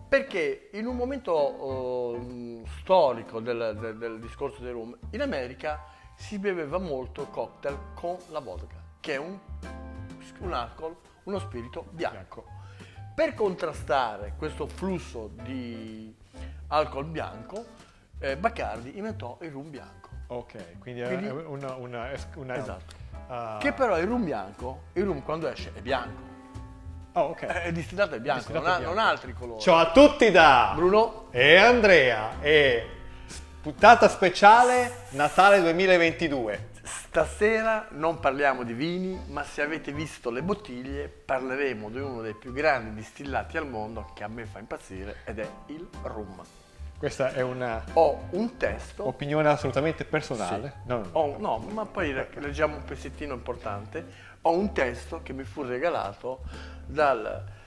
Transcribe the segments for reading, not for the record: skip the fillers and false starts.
Perché in un momento storico del discorso del rum, in America si beveva molto cocktail con la vodka, che è un alcol, uno spirito bianco. Per contrastare questo flusso di alcol bianco, Bacardi inventò il rum bianco. Ok, quindi Quindi- è una Esatto. ah, Che però il rum bianco, il rum quando esce è bianco. oh, ok. È distillato è bianco, Distillato non, è ha, bianco. non ha altri colori. Ciao a tutti da Bruno, e Andrea e puntata speciale Natale 2022. stasera non parliamo di vini, ma se avete visto le bottiglie parleremo di uno dei più grandi distillati al mondo che a me fa impazzire ed è il rum. Questa è una Ho un testo. opinione assolutamente personale. Sì. No, no. No, ma poi leggiamo un pezzettino importante. Ho un testo che mi fu regalato dal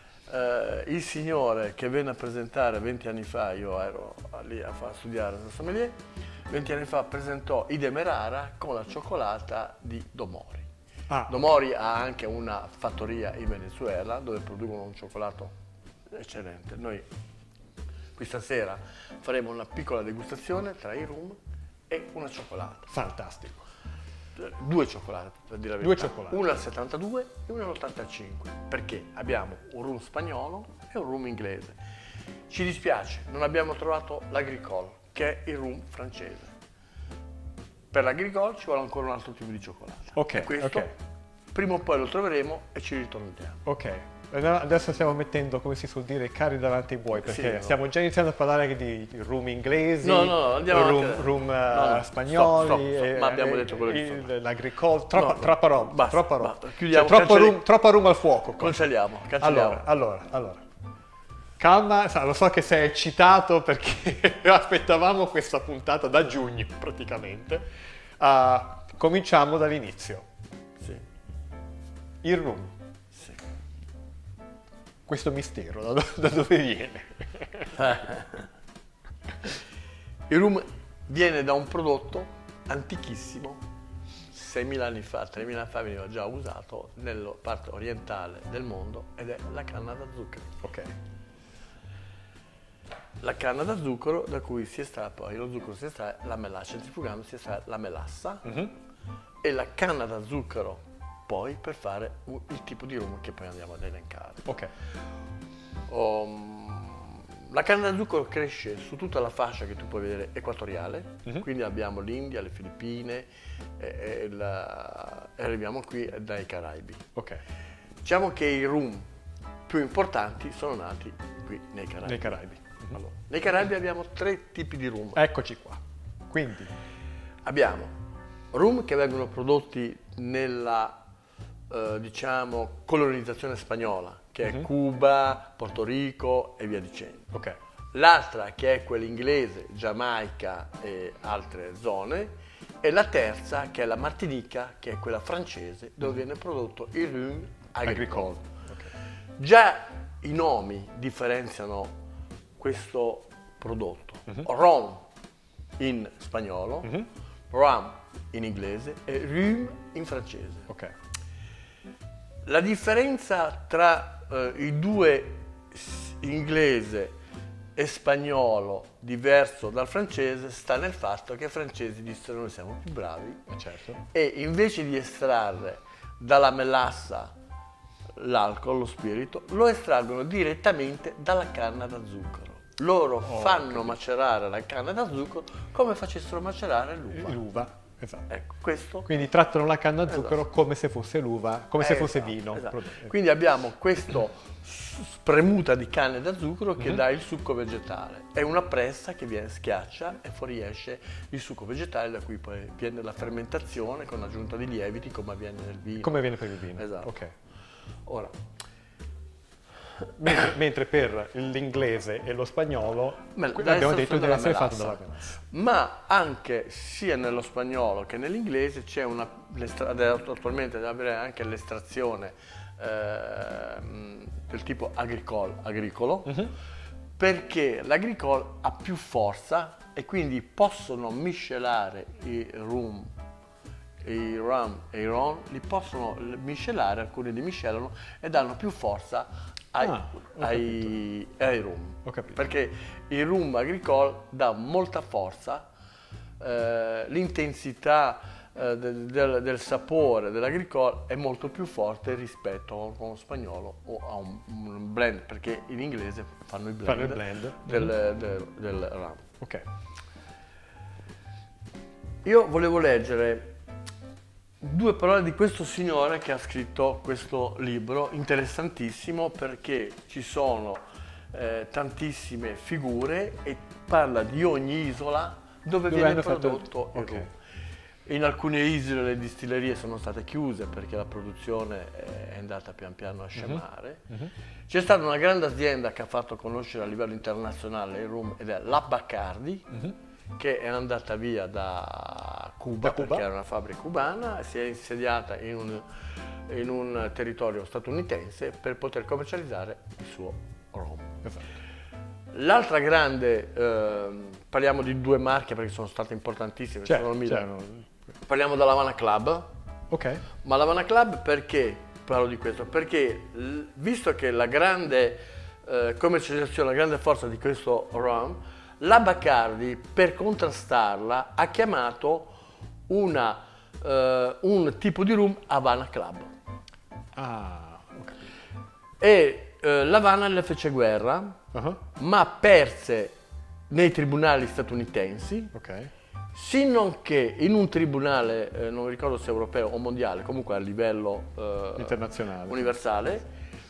il signore che venne a presentare 20 anni fa, io ero lì a far studiare nel sommelier, 20 anni fa presentò i Demerara con la cioccolata di Domori. Ah, Domori ha anche una fattoria in Venezuela dove producono un cioccolato eccellente. Noi questa sera faremo una piccola degustazione tra il rum e una cioccolata. fantastico. Due cioccolate, per dire la Due verità. cioccolate. Una al 72 e una all'85, perché abbiamo un rum spagnolo e un rum inglese. Ci dispiace, non abbiamo trovato l'agricole, che è il rum francese. Per l'agricole ci vuole ancora un altro tipo di cioccolato. Ok, E questo ok. prima o poi lo troveremo e ci ritorniamo. Ok, adesso stiamo mettendo, come si suol dire, i carri davanti ai buoi, perché Sì, no. stiamo già iniziando a parlare di rum inglesi, No, andiamo rum, avanti. rum, No, spagnoli, stop, ma abbiamo detto quello che sono. l'agricole, No, troppa roba, basta, troppa roba. basta, chiudiamo, Cioè, cancelli- troppa rum al fuoco qua. Cancelliamo. Allora. Calma, lo so che sei eccitato perché aspettavamo questa puntata da giugno praticamente. Cominciamo dall'inizio. Sì, Il rum, sì. questo mistero, da dove viene? Il rum viene da un prodotto antichissimo, 6.000 anni fa, 3.000 anni fa veniva già usato nella parte orientale del mondo ed è la canna da zucchero. Ok. La canna da zucchero da cui si estrae poi, lo zucchero si estrae, la melassa, centrifugando si estrae la melassa e la canna da zucchero poi per fare il tipo di rum che poi andiamo ad elencare. Ok. La canna da zucchero cresce su tutta la fascia che tu puoi vedere equatoriale, quindi abbiamo l'India, le Filippine e arriviamo qui dai Caraibi. Ok. Diciamo che i rum più importanti sono nati qui nei Caraibi. Nei Caraibi. Allora, nei Caraibi abbiamo tre tipi di rum. Eccoci qua. Quindi, Abbiamo rum che vengono prodotti nella diciamo colonizzazione spagnola, che è Cuba, Porto Rico e via dicendo. ok. L'altra che è quella inglese, Giamaica e altre zone, e la terza che è la Martinica, che è quella francese, dove viene prodotto il rum agricole. Ok. Già i nomi differenziano questo prodotto. Rum in spagnolo, rum in inglese e rhum in francese. Ok. La differenza tra i due, inglese e spagnolo, diverso dal francese, sta nel fatto che i francesi dissero noi siamo più bravi Certo. e invece di estrarre dalla melassa l'alcol, lo spirito, lo estraggono direttamente dalla canna da zucchero. Loro fanno macerare la canna da zucchero come facessero macerare l'uva. L'uva. Esatto. Ecco, questo. Quindi trattano la canna a zucchero come se fosse l'uva, come se fosse Esatto, vino. esatto. Quindi abbiamo questo spremuta di canne da zucchero che dà il succo vegetale. È una pressa che viene schiaccia e fuoriesce il succo vegetale da cui poi viene la fermentazione con l'aggiunta di lieviti come avviene nel vino. Come viene per il vino. Esatto. Ok. Ora, Mentre per l'inglese e lo spagnolo deve abbiamo essere detto della deve essere fatto melassa. dalla melassa. ma anche sia nello spagnolo che nell'inglese c'è attualmente deve avere anche l'estrazione del tipo agricolo, perché l'agricolo ha più forza e quindi possono miscelare i rum e i ron li possono miscelare, alcuni li miscelano e danno più forza ai rum. Ho capito. Perché il rum agricole dà molta forza, l'intensità del sapore dell'agricole è molto più forte rispetto a uno spagnolo o a un blend, perché in inglese fanno il blend, del rum. Ok. Io volevo leggere 2 parole di questo signore che ha scritto questo libro interessantissimo, perché ci sono tantissime figure e parla di ogni isola dove viene prodotto il rum. In alcune isole le distillerie sono state chiuse perché la produzione è andata pian piano a scemare. C'è stata una grande azienda che ha fatto conoscere a livello internazionale il rum ed è la Bacardi, che è andata via da Cuba, perché era una fabbrica cubana, e si è insediata in un territorio statunitense per poter commercializzare il suo rum. Esatto. L'altra grande, parliamo di 2 marche perché sono state importantissime, parliamo dell'Havana Club. Ok. Ma l'Havana Club perché parlo di questo? Perché visto che la grande commercializzazione, la grande forza di questo rum, la Bacardi per contrastarla ha chiamato un tipo di rum Havana Club. Ho capito. E l'Havana le fece guerra, ma perse nei tribunali statunitensi. Ok. Sino che in un tribunale, non mi ricordo se europeo o mondiale, comunque a livello internazionale, universale,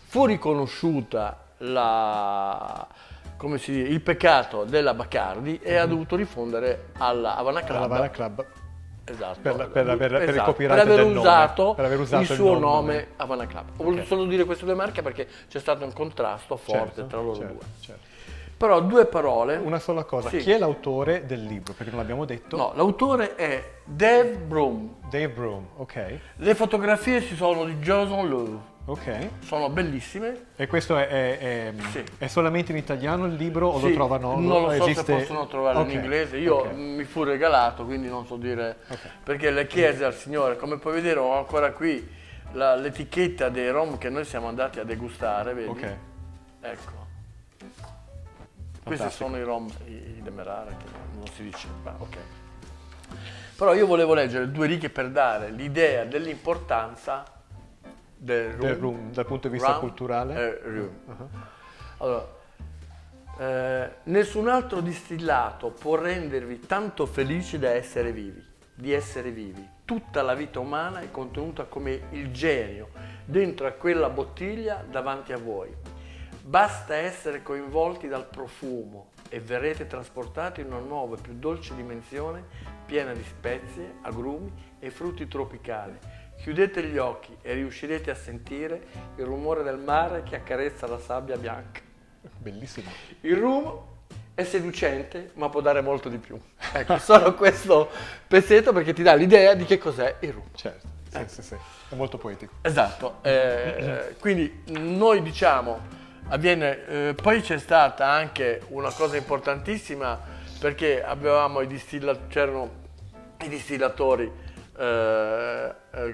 fu riconosciuta il peccato della Bacardi e ha dovuto rifondere alla Havana Club. Esatto, per il copyright per aver del usato, nome, per aver usato il suo nome Havana Club. Ho voluto solo dire queste 2 marche perché c'è stato un contrasto forte tra loro due. Certo. Però 2 parole. Una sola cosa, Sì. chi è l'autore del libro? Perché non l'abbiamo detto. No, l'autore è Dave Broom. Dave Broom, ok. Le fotografie sono di Jason Lowe. Ok. Sono bellissime. E questo è solamente in italiano il libro o Sì, lo trovano? non lo so esiste... se possono trovarlo in inglese. Io mi fu regalato, quindi non so dire. Perché le chiese al signore, come puoi vedere ho ancora qui l'etichetta dei rum che noi siamo andati a degustare, vedi? Ok. Ecco. Questi sono i rum, i Demerara, che non si dice, ma ok. Però io volevo leggere 2 righe per dare l'idea dell'importanza del rum dal punto di vista culturale. Allora, nessun altro distillato può rendervi tanto felici di essere vivi. Tutta la vita umana è contenuta come il genio dentro a quella bottiglia davanti a voi. Basta essere coinvolti dal profumo e verrete trasportati in una nuova e più dolce dimensione piena di spezie, agrumi e frutti tropicali. Chiudete gli occhi e riuscirete a sentire il rumore del mare che accarezza la sabbia bianca. Bellissimo. Il rum è seducente, ma può dare molto di più. Ecco, solo questo pezzetto perché ti dà l'idea di che cos'è il rum. Certo, sì. È molto poetico. Esatto. Quindi noi diciamo... poi c'è stata anche una cosa importantissima perché avevamo c'erano i distillatori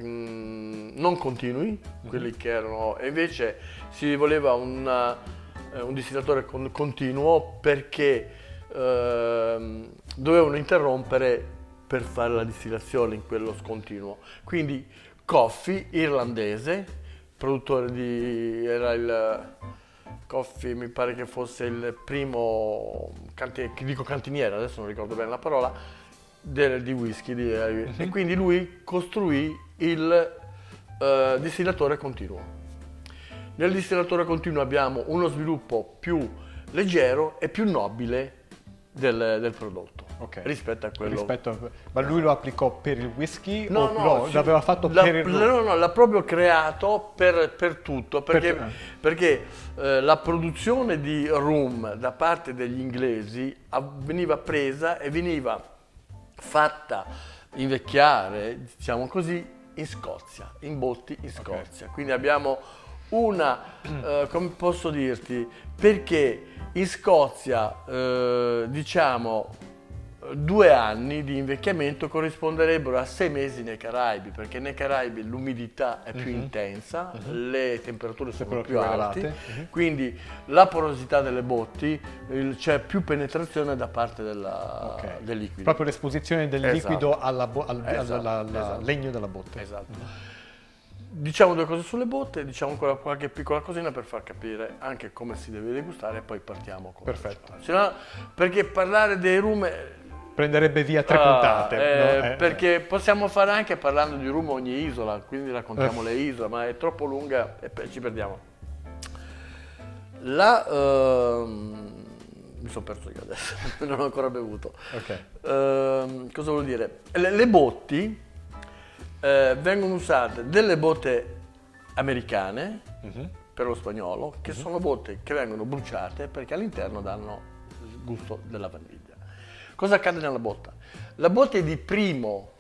non continui, quelli che erano, e invece si voleva un distillatore continuo perché dovevano interrompere per fare la distillazione in quello scontinuo. Quindi Coffey, irlandese, produttore era il Coffey, mi pare che fosse il primo cantiniere, adesso non ricordo bene la parola, di whisky. E quindi lui costruì il distillatore continuo. Nel distillatore continuo abbiamo uno sviluppo più leggero e più nobile del prodotto rispetto a quello. Ma lui lo applicò per il whisky no, l'aveva fatto per il rum? No, l'ha proprio creato per tutto, perché la produzione di rum da parte degli inglesi veniva presa e veniva fatta invecchiare, diciamo così, in Scozia, in botti in Scozia. Quindi abbiamo come posso dirti, perché in Scozia, diciamo, 2 anni di invecchiamento corrisponderebbero a 6 mesi nei Caraibi, perché nei Caraibi l'umidità è più intensa, le temperature sono più alte, elevate. quindi la porosità delle botti, c'è più penetrazione da parte del liquido. Proprio l'esposizione del Esatto. liquido al Esatto. legno della botte. Esatto. Diciamo 2 cose sulle botte, diciamo ancora qualche piccola cosina per far capire anche come si deve degustare e poi partiamo con Perfetto. Sennò, perché parlare dei rum Prenderebbe via 3 puntate. No? perché possiamo fare anche parlando di rum ogni isola, quindi raccontiamo le isole, ma è troppo lunga e ci perdiamo. Mi sono perso io adesso, non ho ancora bevuto. Cosa vuol dire? Le botti vengono usate delle botte americane per lo spagnolo, che sono botte che vengono bruciate perché all'interno danno il gusto della vaniglia. Cosa accade nella botta? La botta è di primo,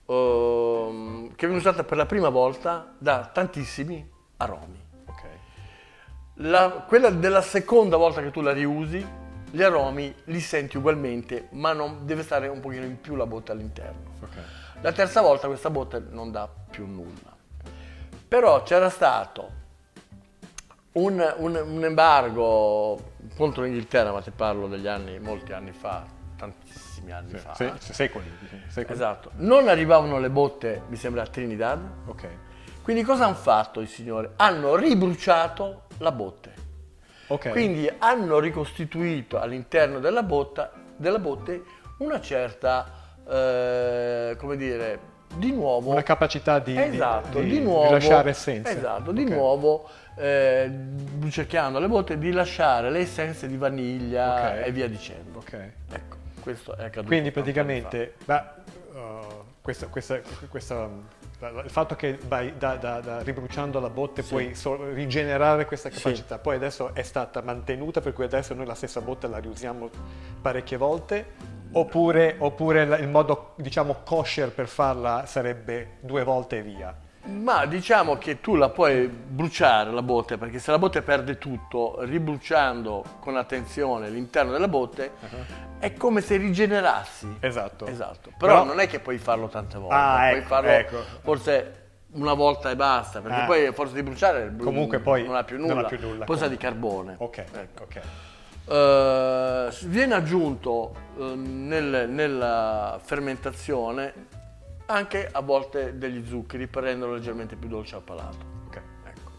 che viene usata per la prima volta, dà tantissimi aromi. Quella della seconda volta che tu la riusi, gli aromi li senti ugualmente, ma deve stare un pochino in più la botte all'interno. La terza volta questa botte non dà più nulla. Però c'era stato un embargo contro l'Inghilterra, ma ti parlo degli anni, molti anni fa, tantissimi anni fa. Secoli. Esatto. Non arrivavano le botte, mi sembra, a Trinidad. Quindi cosa hanno fatto i signori? Hanno ribruciato la botte. Quindi hanno ricostituito all'interno della botte una certa, come dire, di nuovo... Una capacità di nuovo, lasciare essenze. Esatto, di nuovo, cercando le botte, di lasciare le essenze di vaniglia e via dicendo. Ecco, questo è accaduto. Quindi praticamente, il fatto che ribruciando la botte puoi rigenerare questa capacità, poi adesso è stata mantenuta, per cui adesso noi la stessa botte la riusiamo parecchie volte, oppure il modo, diciamo, kosher per farla sarebbe 2 volte e via. Ma diciamo che tu la puoi bruciare la botte, perché se la botte perde tutto, ribruciando con attenzione l'interno della botte, è come se rigenerassi. Esatto. Però non è che puoi farlo tante volte, puoi farlo forse una volta e basta, perché poi a forza di bruciare comunque poi non ha più nulla. Poi sa di carbone. Viene aggiunto nella fermentazione anche a volte degli zuccheri per renderlo leggermente più dolce al palato. Ecco.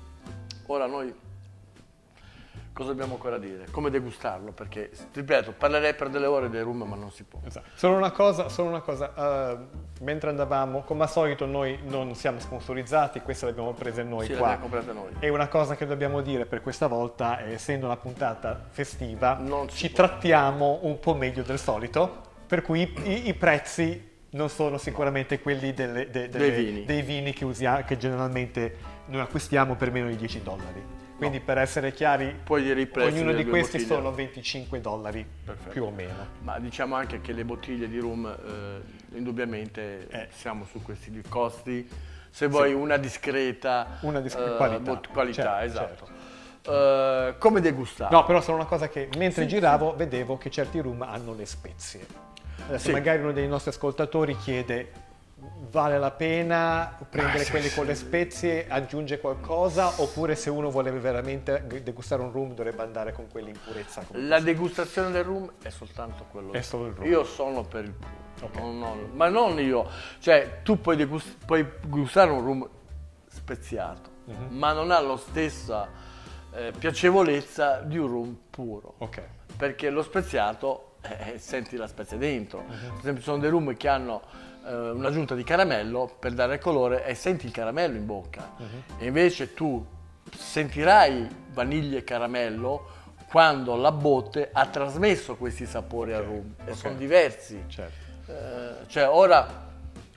Ora noi cosa dobbiamo ancora dire? Come degustarlo? Perché, ripeto, parlerei per delle ore del rum, ma non si può. Solo una cosa, mentre andavamo, come al solito noi non siamo sponsorizzati, queste le abbiamo prese noi qua. Le abbiamo comprate noi. E una cosa che dobbiamo dire per questa volta, essendo una puntata festiva, ci può. trattiamo un po' meglio del solito, per cui i prezzi non sono sicuramente quelli dei vini che generalmente noi acquistiamo per meno di $10. Quindi per essere chiari, puoi dire i prezzi, ognuno di questi bottiglie. sono $25 più o meno. Ma diciamo anche che le bottiglie di rum, indubbiamente siamo su questi costi. Se vuoi una discreta qualità, esatto. Certo. Come degustare? No, però sono una cosa che mentre giravo vedevo che certi rum hanno le spezie. Adesso magari uno dei nostri ascoltatori chiede: vale la pena prendere quelli con le spezie, aggiunge qualcosa, oppure se uno vuole veramente degustare un rum dovrebbe andare con quelli in purezza? La degustazione del rum è soltanto quello. È solo il rum. Io sono per il puro. Ma non io. Cioè, tu puoi gustare un rum speziato, ma non ha la stessa piacevolezza di un rum puro. Perché lo speziato senti la spezia dentro. Per esempio, ci sono dei rum che hanno un'aggiunta di caramello per dare il colore e senti il caramello in bocca. E invece tu sentirai vaniglia e caramello quando la botte ha trasmesso questi sapori al rum e sono diversi. Cioè ora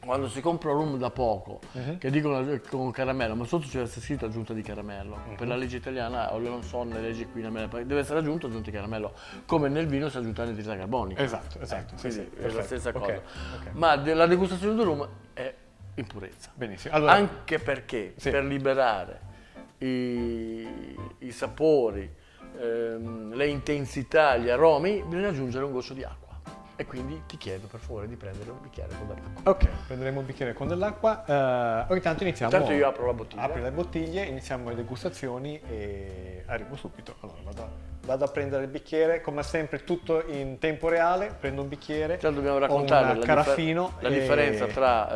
quando si compra un rum da poco che dicono con caramello, ma sotto c'è scritto aggiunta di caramello. Per la legge italiana, o non so, le leggi qui in America, deve essere aggiunta di caramello, come nel vino si aggiunta l'anidride carbonica. Esatto. Quindi è la stessa cosa. Ma la degustazione del rum è in purezza. Benissimo. Allora, anche perché per liberare i sapori, le intensità, gli aromi, bisogna aggiungere un goccio di acqua. E quindi ti chiedo per favore di prendere un bicchiere con dell'acqua. Ok, prenderemo un bicchiere con dell'acqua. Intanto iniziamo. Intanto io apro la bottiglia. Apri le bottiglie, iniziamo le degustazioni e arrivo subito. Allora, vado a prendere il bicchiere, come sempre tutto in tempo reale, prendo un bicchiere, Già dobbiamo ho raccontare un caraffino. la differenza tra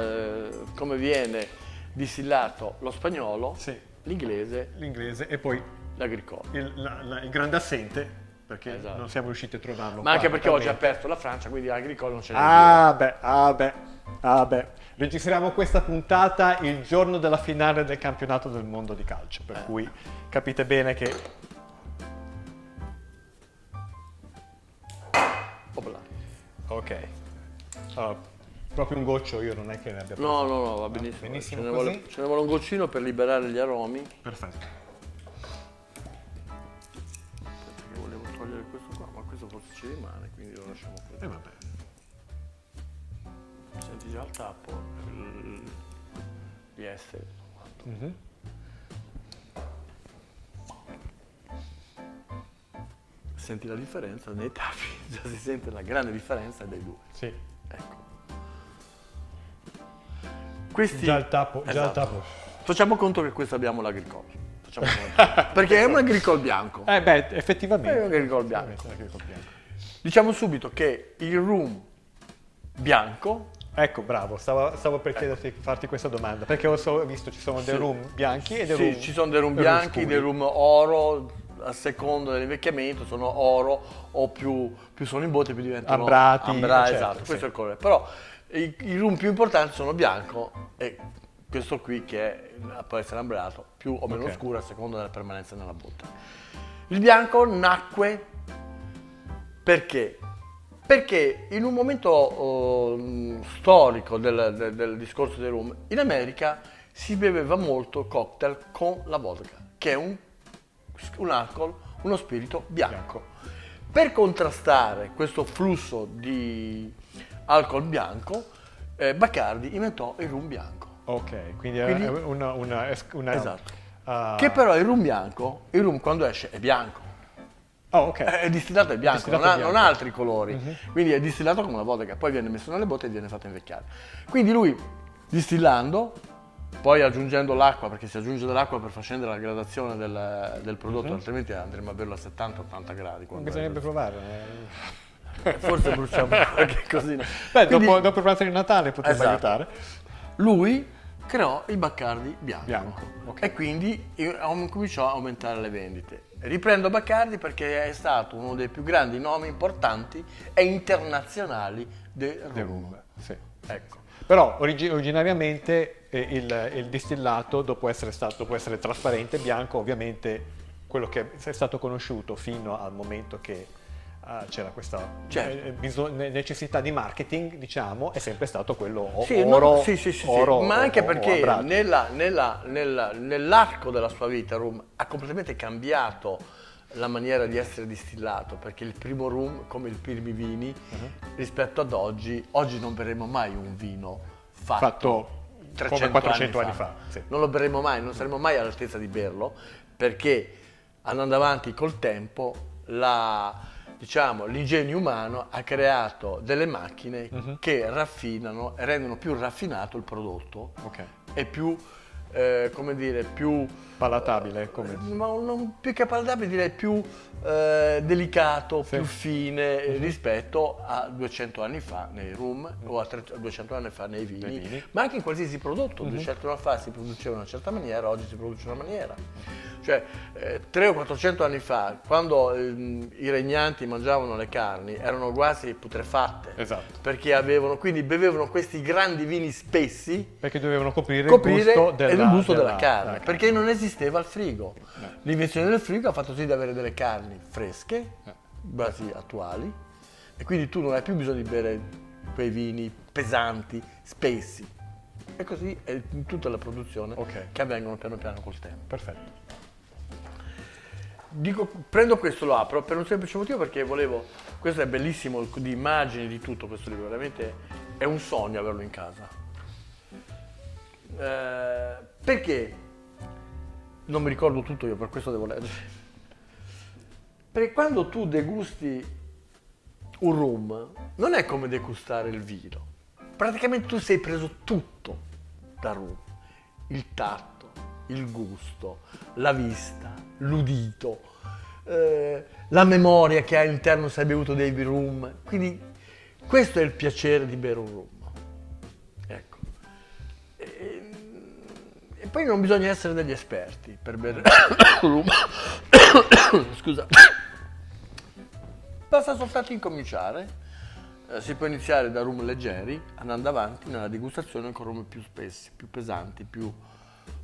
come viene distillato lo spagnolo, Sì. l'inglese e poi l'agricole. il grande assente, perché Esatto. non siamo riusciti a trovarlo. Ma anche qua, perché oggi ha totalmente. aperto la Francia, quindi l'agricole non ce n'è Ah beh. Registriamo questa puntata il giorno della finale del campionato del mondo di calcio, per cui capite bene che... Opla. Ok. Proprio un goccio io non è che ne abbia preso. No, va benissimo. benissimo ce, ne così. vuole, ce ne vuole un goccino per liberare gli aromi. Perfetto. Perché volevo togliere questo qua, ma questo forse ci rimane, quindi lo lasciamo così. E vabbè. Senti già il tappo di essere. Mhm. Senti la differenza nei tappi, già si sente la grande differenza dei due. Sì. Ecco. Questi, Già il tappo. Facciamo conto che questo abbiamo l'agricole. Facciamo conto. Perché è un agricole bianco. Effettivamente. È un agricole bianco. Agricole bianco. Diciamo subito che il rum bianco, Ecco, bravo, stavo per chiederti, farti questa domanda, perché ho visto ci sono dei Sì. rum bianchi e dei sì, rum ci sono dei rum dei bianchi, scuri. dei rum oro, a seconda dell'invecchiamento sono oro o più sono in botte più diventano Ambrati, eccetera, esatto, sì. questo è il colore. Però i rum più importanti sono bianco e questo qui che può essere ambrato, più o meno Ok. scuro a seconda della permanenza nella botte. Il bianco nacque perché? Perché in un momento storico del discorso dei rum, in America si beveva molto cocktail con la vodka, che è un alcol, uno spirito bianco. Per contrastare questo flusso di alcol bianco, Bacardi inventò il rum bianco. Ok, quindi Quindi- è una Esatto. ah, Che però il rum bianco, il rum quando esce è bianco. oh, ok. È distillato è bianco, Distillato non ha, è bianco. non ha altri colori, quindi è distillato come la vodka, poi viene messo nelle botte e viene fatto invecchiare. Quindi lui distillando, poi aggiungendo l'acqua, perché si aggiunge dell'acqua per far scendere la gradazione del prodotto, altrimenti andremo a berlo a 70-80 gradi. quando Bisognerebbe è- provare. Forse bruciamo qualche cosina. Beh, Quindi, dopo il pranzo di Natale potrebbe Esatto. aiutare. lui creò il Bacardi bianco, Bianco, ok. e quindi cominciò a aumentare le vendite. Riprendo Bacardi perché è stato uno dei più grandi nomi importanti e internazionali del Del rum. rum, sì. Ecco. Però originariamente il distillato, dopo essere trasparente, bianco, ovviamente quello che è stato conosciuto fino al momento che c'era questa Certo. necessità di marketing, diciamo, è sempre stato quello Sì, oro, sì, oro ma anche o perché ambrato. nell'arco della sua vita il rum ha completamente cambiato la maniera di essere distillato, perché il primo rum, come i primi vini, rispetto ad oggi non berremo mai un vino fatto come 400 anni fa, sì. Non lo berremo mai, non saremo mai all'altezza di berlo, perché andando avanti col tempo l'ingegno umano ha creato delle macchine che raffinano e rendono più raffinato il prodotto Ok. e più, come dire, più Palatabile, come... ma più che palatabile, direi più delicato, più fine rispetto a 200 anni fa nei rum o a 200 anni fa nei vini, Nei vini. ma anche in qualsiasi prodotto. 200 anni fa si produceva in una certa maniera, oggi si produce in una maniera. Cioè 300 o 400 anni fa, quando i regnanti mangiavano le carni, erano quasi putrefatte, Esatto. perché quindi bevevano questi grandi vini spessi Perché dovevano coprire il coprire gusto il gusto della carne, perché carne. non esisteva il frigo. L'invenzione del frigo ha fatto sì di avere delle carni fresche, quasi attuali, e quindi tu non hai più bisogno di bere quei vini pesanti, spessi. E così è in tutta la produzione Ok. che avvengono piano piano col tempo. Perfetto. Prendo questo, lo apro per un semplice motivo, perché questo è bellissimo di immagini, di tutto questo libro, veramente è un sogno averlo in casa. Perché non mi ricordo tutto io, per questo devo leggere. Perché quando tu degusti un rum non è come degustare il vino. Praticamente tu sei preso tutto da rum. Il tatto, il gusto, la vista, l'udito, la memoria che hai all'interno se hai bevuto dei rum. Quindi questo è il piacere di bere un rum. Ecco. E poi non bisogna essere degli esperti per bere rum. Scusa. Basta soltanto incominciare. Si può iniziare da rum leggeri, andando avanti nella degustazione con rum più spessi, più pesanti, più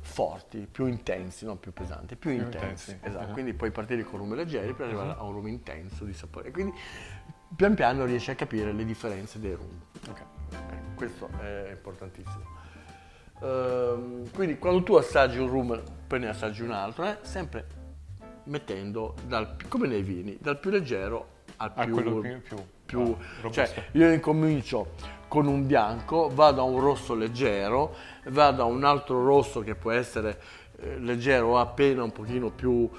forti, più intensi, non più pesanti, più intensi. Esatto. Quindi puoi partire con rum leggeri per arrivare a un rum intenso di sapore. E quindi pian piano riesci a capire le differenze dei rum. Questo è importantissimo. Quindi quando tu assaggi un rum, poi ne assaggi un altro, sempre mettendo, come nei vini, dal più leggero al quello più robusto. Cioè, io incomincio con un bianco, vado a un rosso leggero, vado a un altro rosso che può essere leggero o appena un pochino più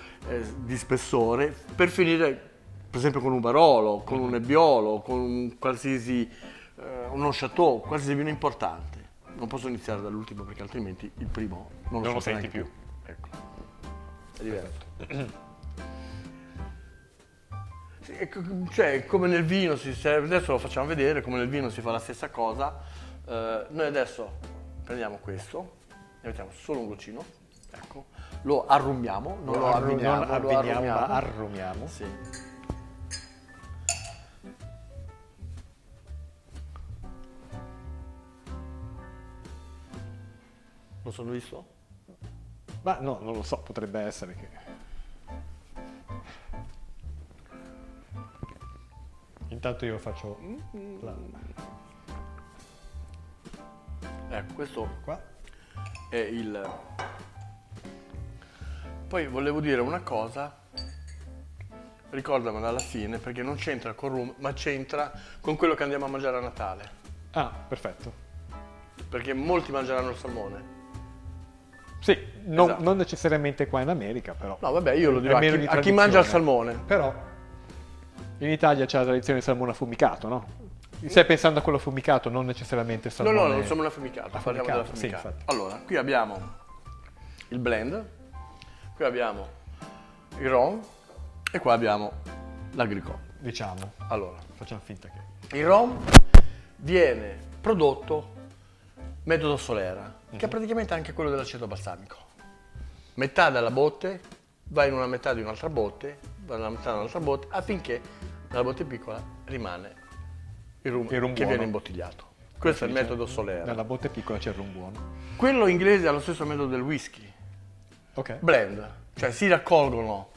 di spessore, per finire per esempio con un Barolo, con un Nebbiolo, con un qualsiasi uno Chateau, qualsiasi vino importante. Non posso iniziare dall'ultimo perché altrimenti il primo non lo senti più. Ecco. È diverso. Cioè, come nel vino adesso lo facciamo vedere, come nel vino si fa la stessa cosa. Noi adesso prendiamo questo, ne mettiamo solo un goccino, ecco, lo arrumiamo, non lo abbiniamo, ma arrumiamo. Sì. Lo sono visto? Ma no, non lo so, potrebbe essere che... Intanto io faccio... Ecco, questo qua. è il... Poi volevo dire una cosa, ricordamela alla fine, perché non c'entra con rum, ma c'entra con quello che andiamo a mangiare a Natale. Ah, perfetto. Perché molti mangeranno il salmone. Sì, non, Esatto. non necessariamente qua in America, però. No, vabbè, io lo dirò Almeno a chi mangia il salmone. Però in Italia c'è la tradizione del salmone affumicato, no? Stai pensando a quello affumicato, non necessariamente il No, salmone... no, non salmone affumicato, parliamo Affumicato, dell'affumicato. sì, infatti. Allora, qui abbiamo il blend, qui abbiamo il ron e qua abbiamo l'agricole. Diciamo, Allora, facciamo finta che... il ron viene prodotto metodo Solera, che è praticamente anche quello dell'aceto balsamico. Metà della botte va in una metà di un'altra botte, va nella metà di un'altra botte, affinché nella botte piccola rimane il rum che buono. viene imbottigliato. Questo è il metodo Solera. Nella botte piccola c'è il rum buono. Quello inglese ha lo stesso metodo del whisky. Ok. Blend, cioè si raccolgono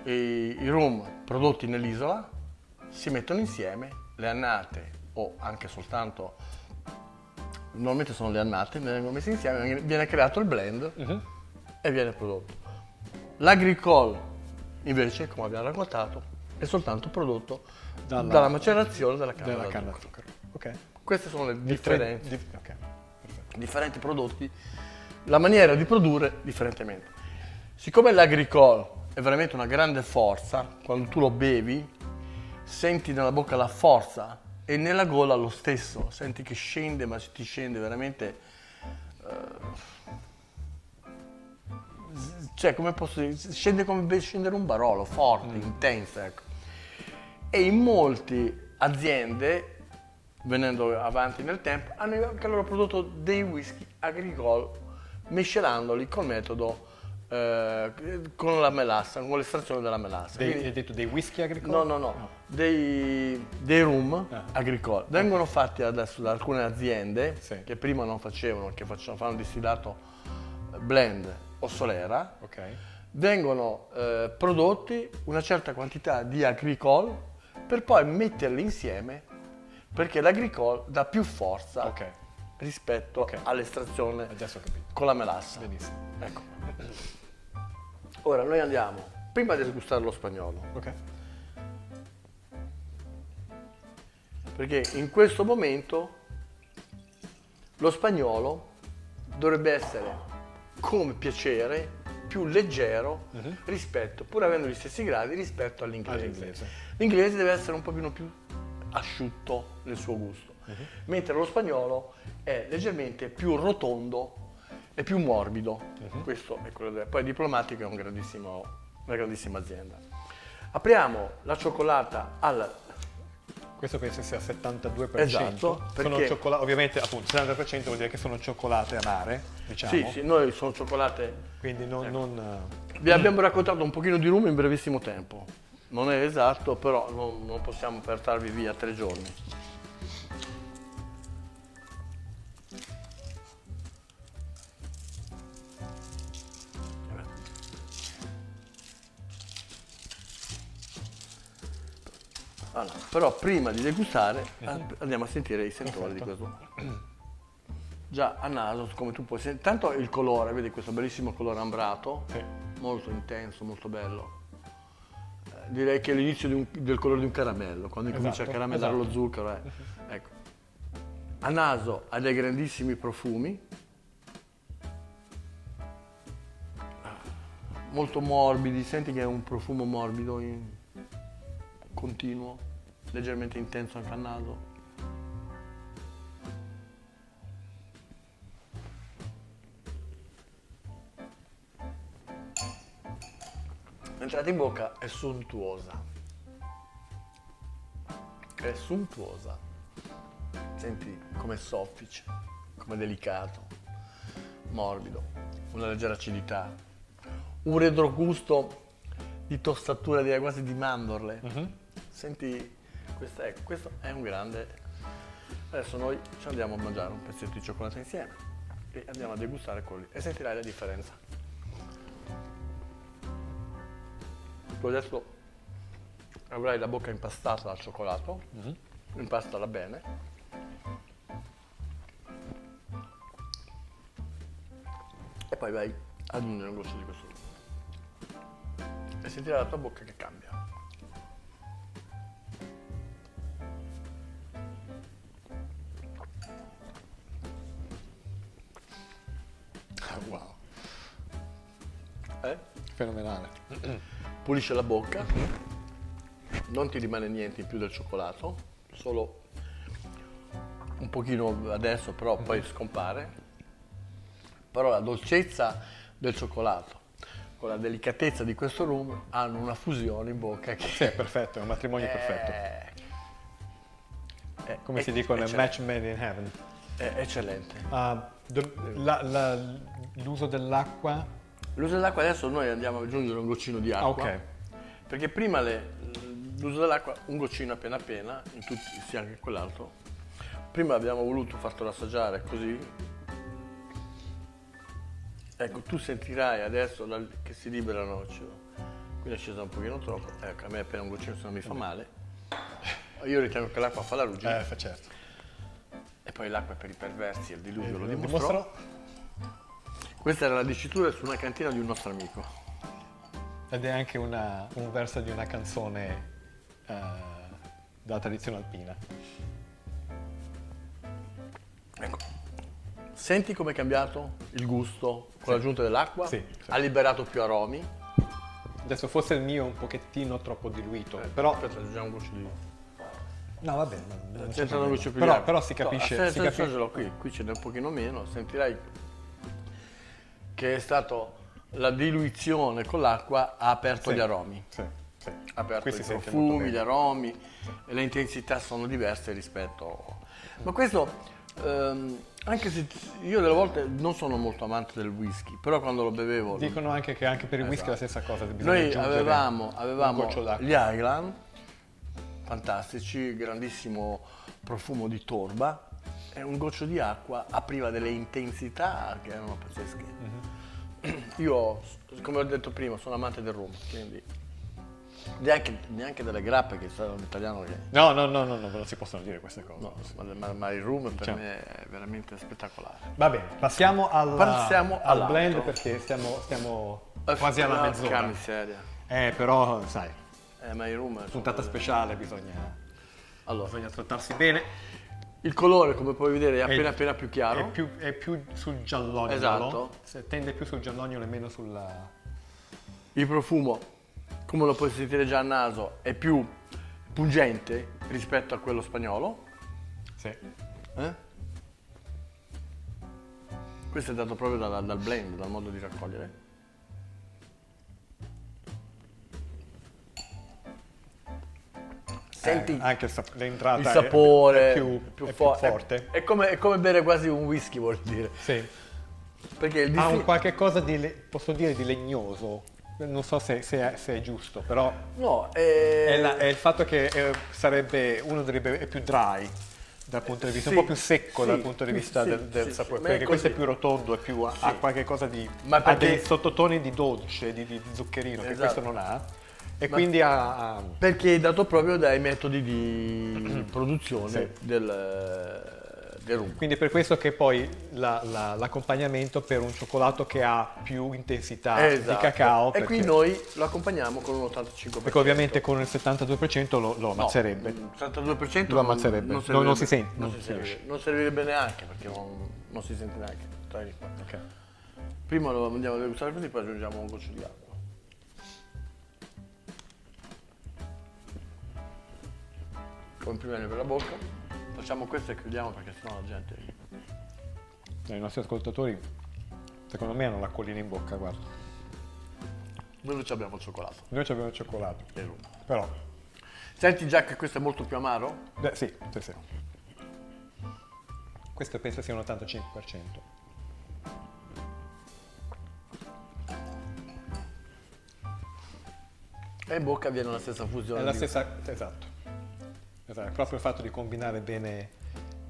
i rum prodotti nell'isola, si mettono insieme, le annate o anche soltanto, normalmente sono le annate, vengono messe insieme, viene creato il blend e viene prodotto. L'agricole invece, come abbiamo raccontato, è soltanto prodotto dalla macerazione della canna da zucchero. zucchero. Ok. Queste sono le differenze. Ok, perfetto. Differenti prodotti, la maniera di produrre differentemente. Siccome l'agricole è veramente una grande forza, quando tu lo bevi senti nella bocca la forza e nella gola lo stesso, senti che scende, ma ti scende veramente, cioè come posso dire, scende come scendere un Barolo, forte, intenso, ecco. E in molte aziende, venendo avanti nel tempo, hanno anche loro prodotto dei whisky agricole, mescelandoli col metodo con la melassa, con l'estrazione della melassa. Hai detto dei whisky agricoli? No. Dei rum agricole. Vengono fatti adesso da alcune aziende che prima non facevano, che fanno distillato blend o Solera. Ok. Vengono prodotti una certa quantità di agricole per poi metterli insieme, perché l'agricole dà più forza rispetto all'estrazione Adesso ho capito. con la melassa. Benissimo. Ecco. Ora noi andiamo, prima di degustare lo spagnolo, Ok. perché in questo momento lo spagnolo dovrebbe essere come piacere più leggero rispetto, pur avendo gli stessi gradi, rispetto all'inglese. L'inglese deve essere un pochino più asciutto nel suo gusto, mentre lo spagnolo è leggermente più rotondo e più morbido. Questo è quello poi Diplomatico è una grandissima azienda. Apriamo la cioccolata al... Questo penso sia al 72%. Esatto, perché... ovviamente appunto il 72% vuol dire che sono cioccolate amare, diciamo. Sì, noi sono cioccolate... Quindi non Vi abbiamo raccontato un pochino di rum in brevissimo tempo. Non è esatto, però non possiamo portarvi via 3 giorni. Allora, però prima di degustare andiamo a sentire i sentori di questo. Già a naso, come tu puoi sentire, tanto il colore, vedi questo bellissimo colore ambrato, Sì. molto intenso, molto bello. Direi che è l'inizio del colore di un caramello, quando comincia a caramellare lo zucchero. Ecco. A naso ha dei grandissimi profumi, molto morbidi, senti che è un profumo morbido, continuo, leggermente intenso anche a naso. L'entrata in bocca è sontuosa. È sontuosa. Senti come soffice, come delicato, morbido, una leggera acidità, un retrogusto di tostatura, direi quasi di mandorle. Senti, questo è un grande... Adesso noi ci andiamo a mangiare un pezzetto di cioccolato insieme e andiamo a degustare quello lì e sentirai la differenza. Tu adesso avrai la bocca impastata dal cioccolato, impastala bene. E poi vai ad aggiungere un goccio di questo. E sentirai la tua bocca che cambia. wow, Fenomenale. fenomenale. Pulisce la bocca, non ti rimane niente in più del cioccolato, solo un pochino adesso, però poi scompare. Però la dolcezza del cioccolato con la delicatezza di questo rum hanno una fusione in bocca che Sì, è perfetto, è un matrimonio perfetto. Come si dicono, a match made in heaven. È eccellente. L'uso dell'acqua. L'uso dell'acqua adesso noi andiamo ad aggiungere un goccino di acqua. Ok. Perché prima l'uso dell'acqua un goccino appena appena, in tutti, sia anche quell'altro. Prima abbiamo voluto fartelo assaggiare così. Ecco, tu sentirai adesso che si liberano, qui è scesa un pochino troppo, ecco, a me appena un goccino se non mi fa male. Io ritengo che l'acqua fa la ruggine. Fa certo. E poi l'acqua è per i perversi, il diluvio lo dimostrò. Questa era la dicitura su una cantina di un nostro amico. Ed è anche un verso di una canzone della tradizione alpina. Ecco, senti come è cambiato il gusto con l'aggiunta dell'acqua? Sì. Ha liberato più aromi. Adesso forse il mio è un pochettino troppo diluito, però... Aspetta, aggiungiamo un goccio di... No, va bene. Non c'è Senza un problema. goccio più di acqua. Però si capisce... No, assaggialo qui ce n'è un pochino meno, sentirai che è stato la diluizione con l'acqua ha aperto gli aromi. Sì, sì. Ha aperto Qui i si sente molto profumi, bene. gli aromi e le intensità sono diverse rispetto... Ma questo, anche se io delle volte non sono molto amante del whisky, però quando lo bevevo... Dicono anche che anche per il whisky è la Esatto. stessa cosa. Bisogna Noi aggiungere avevamo un goccio d'acqua. gli Highland, fantastici, grandissimo profumo di torba, e un goccio di acqua apriva delle intensità che erano pazzesche. Io, come ho detto prima, sono amante del rum, quindi neanche delle grappe, che sono in italiano che... No, non si possono dire queste cose. No, ma il rum per Diciamo. me è veramente spettacolare. Va bene, passiamo al all'altro. blend perché stiamo quasi alla Porca mezz'ora. miseria. Però, sai, Ma il rum è puntata speciale, Allora, bisogna trattarsi bene. il colore, come puoi vedere, è È- appena più chiaro. È più sul giallognolo. Esatto. Tende più sul giallognolo e meno Il profumo, come lo puoi sentire già al naso, è più pungente rispetto a quello spagnolo. Sì. Eh? Questo è dato proprio dal blend, dal modo di raccogliere. Senti Anche l'entrata il sapore è più forte. È come bere quasi un whisky, vuol dire. Sì. Perché il Ha un qualche cosa di, posso dire, di legnoso. Non so se è giusto, però No, è il fatto che è più dry dal punto di vista, Sì, un po' più secco sì, dal punto di vista sì, del sì, sapore, ma è perché questo è così. più rotondo, è più, ha qualche cosa di... Ma ha perché- dei sottotoni di dolce, di zuccherino, che Esatto. questo non ha. E Ma- quindi ha... perché è dato proprio dai metodi di produzione Sì. del rum. Quindi è per questo che poi l'accompagnamento per un cioccolato che ha più intensità Esatto. di cacao. E qui noi lo accompagniamo con un 85%. Perché ovviamente con il 72% lo ammazzerebbe. No, il 72% Lo ammazzerebbe. Non si sente, non, non si si riesce. servirebbe, non servirebbe neanche perché non si sente neanche. Dai qua. Ok. Prima lo andiamo a degustare così, poi aggiungiamo un goccio di acqua. Complimenti per la bocca. Facciamo questo e chiudiamo perché sennò la gente... I nostri ascoltatori, secondo me, hanno l'acquolina in bocca, guarda. Noi non ci abbiamo il cioccolato. Noi ci abbiamo il cioccolato, E rum. però... Senti già che questo è molto più amaro? Beh, sì. Questo penso sia un 85%. E in bocca viene la stessa fusione. È la stessa... Esatto. È proprio il fatto di combinare bene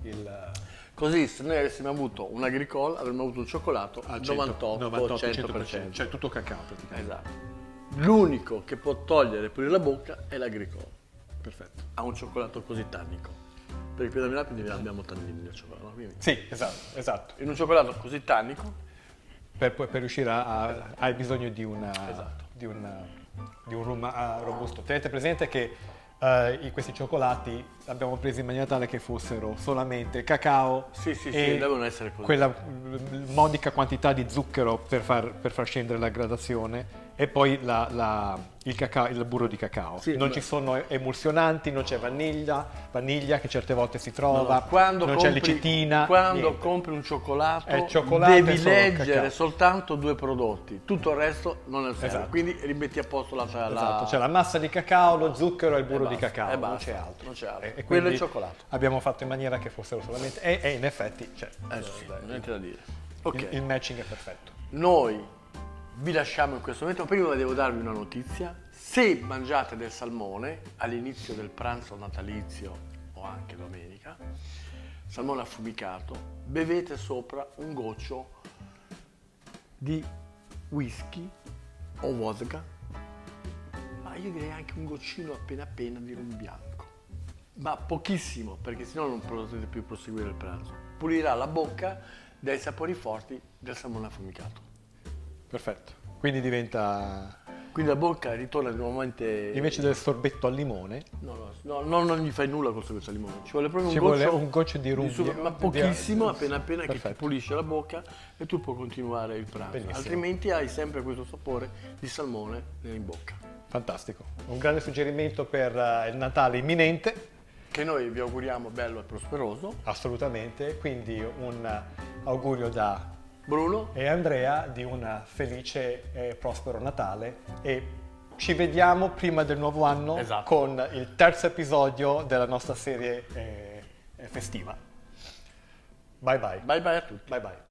il... Così se noi avessimo avuto un agricole avremmo avuto un cioccolato al 98-100%. Cioè tutto cacao praticamente. Esatto. L'unico che può togliere e pulire la bocca è l'agricole. Perfetto. Ha un cioccolato così tannico. Perché qui da Milano abbiamo tannini nel cioccolato. No? Quindi, Sì, esatto. in un cioccolato così tannico, Per riuscire hai bisogno di Esatto. di un rum robusto. Tenete presente che questi cioccolati abbiamo presi in maniera tale che fossero solamente cacao sì, e devono essere così. quella modica quantità di zucchero per far scendere la gradazione e poi il cacao, il burro di cacao. Sì, non ma- ci sono emulsionanti, non c'è vaniglia che certe volte si trova, Quando non c'è compri- licetina. Quando niente. compri un cioccolato, È cioccolato devi e solo leggere cacao. soltanto 2 prodotti, tutto il resto non è serve. Esatto. Quindi rimetti a posto Esatto, c'è la massa di cacao, lo zucchero e il burro di basta, cacao, e non basta, c'è altro. non c'è altro. E Quello è quindi il cioccolato. Abbiamo fatto in maniera che fossero solamente... E in effetti cioè, Sì, niente da dire. Ok, il matching è perfetto. noi vi lasciamo in questo momento, prima devo darvi una notizia. Se mangiate del salmone all'inizio del pranzo natalizio o anche domenica, salmone affumicato, bevete sopra un goccio di whisky o vodka, ma io direi anche un goccino appena appena di rum bianco, ma pochissimo perché sennò non potete più proseguire il pranzo. Pulirà la bocca dai sapori forti del salmone affumicato. Perfetto. Quindi diventa... Quindi la bocca ritorna nuovamente... Invece del sorbetto al limone, non gli fai nulla con questo limone. Ci vuole proprio ci un vuole goccio, un goccio di rum. ma pochissimo, appena appena che ti Perfetto. pulisce la bocca e tu puoi continuare il pranzo. Benissimo. Altrimenti hai sempre questo sapore di salmone in bocca. Fantastico. Un grande suggerimento per il Natale imminente, Che noi vi auguriamo bello e prosperoso. assolutamente. Quindi un augurio da Bruno, e Andrea di un felice e prospero Natale e ci vediamo prima del nuovo anno Esatto. con il terzo episodio della nostra serie festiva. Bye bye. bye bye a tutti. Bye bye.